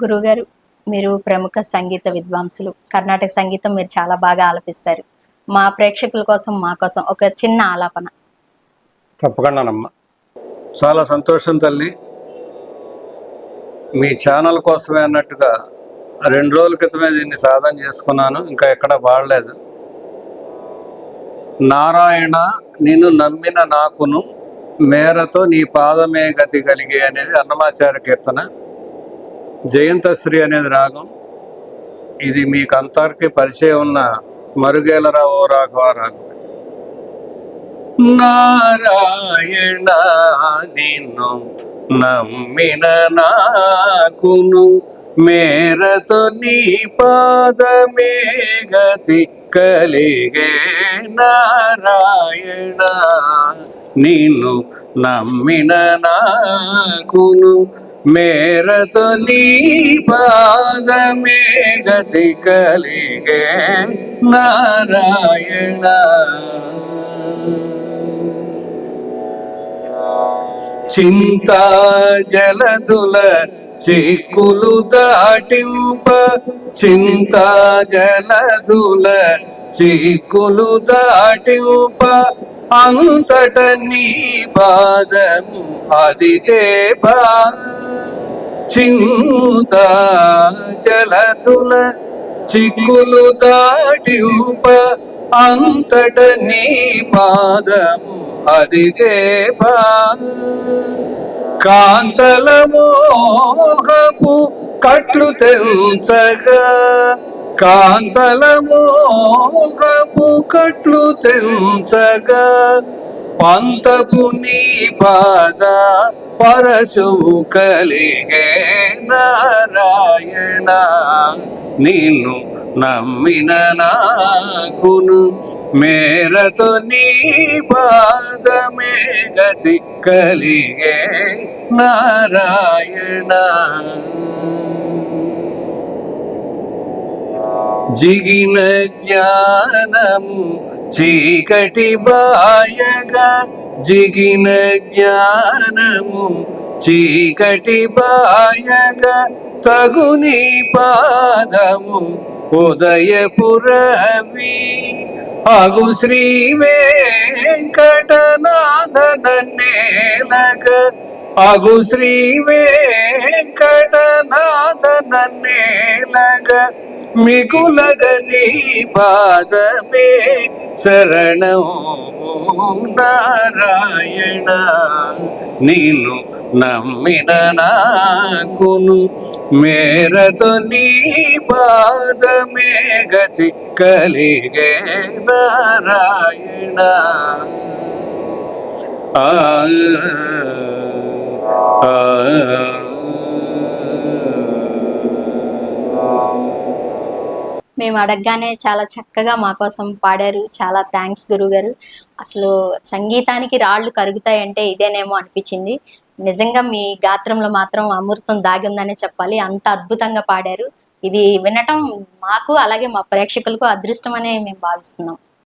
గురువుగారు, మీరు ప్రముఖ సంగీత విద్వాంసులు. కర్ణాటక సంగీతం మీరు చాలా బాగా ఆలపిస్తారు. మా ప్రేక్షకుల కోసం, మా కోసం ఒక చిన్న ఆలాపన. తప్పకుండానమ్మా. చాలా సంతోషం తల్లి. మీ ఛానల్ కోసమే అన్నట్టుగా 2 రోజుల క్రితమే దీన్ని సాధన చేసుకున్నాను. ఇంకా ఎక్కడ పాడలేదు. నారాయణ నిన్ను నమ్మిన నాకును మేరతో నీ పాదమే గతి కలిగే అనేది అన్నమాచార్య కీర్తన. జయంతశ్రీ అనేది రాగం. ఇది మీకు అంతవరకు పరిచయం ఉన్న మరుగేలరా ఓ రాఘవ రాగం. నారాయణ నిన్ను నమ్మిన నాకును మేరతో నీ పాదమే గతి కలిగే. నారాయణ నిన్ను నమ్మిన నాకును మేరతో నీ పాదమే గతి కలిగే. నారాయణ చింతా జలధుల చిక్కులు దాటింప, చింతా జలధుల చిక్కులు దాటింప, అంతట నీ పాదము అదితే బా. చింతా జలధుల చిక్కులు దాటింప, అంతట నీ పాదము అదితే బా. కాంతల మోహపు కట్లు తెంచగా, కాంతల మోహపు కట్లు తెంచగా, పంతపు నీ పాద పరశువు కలిగే. నారాయణ నిన్ను నమ్మిన నాకును మేరతో నీ పాదమే గతి కలిగే. నారాయణ జిగిన జ్ఞానము చీకటి బాయగా, జిగిన జ్ఞానము చీకటి బాయగా, తగుని పాదము ఉదయపురవి అగు శ్రీ వెంకటనాథనన్నేలగ, అగు శ్రీ వెంకటనాథనన్నేలగ, మిగులగ నీ పాదమే శరణం. నారాయణ నిన్ను నమ్మిన నాకును మేరతో నీ పాదమే గతి కలిగే. నారాయణ ఆ మేము అడగగానే చాలా చక్కగా మా కోసం పాడారు. చాలా థ్యాంక్స్ గురువుగారు. అసలు సంగీతానికి రాళ్ళు కరుగుతాయంటే ఇదేనేమో అనిపించింది. నిజంగా మీ గాత్రంలో మాత్రం అమృతం దాగి ఉందనే చెప్పాలి. అంత అద్భుతంగా పాడారు. ఇది వినటం మాకు అలాగే మా ప్రేక్షకులకు అదృష్టం అనే మేము భావిస్తున్నాం.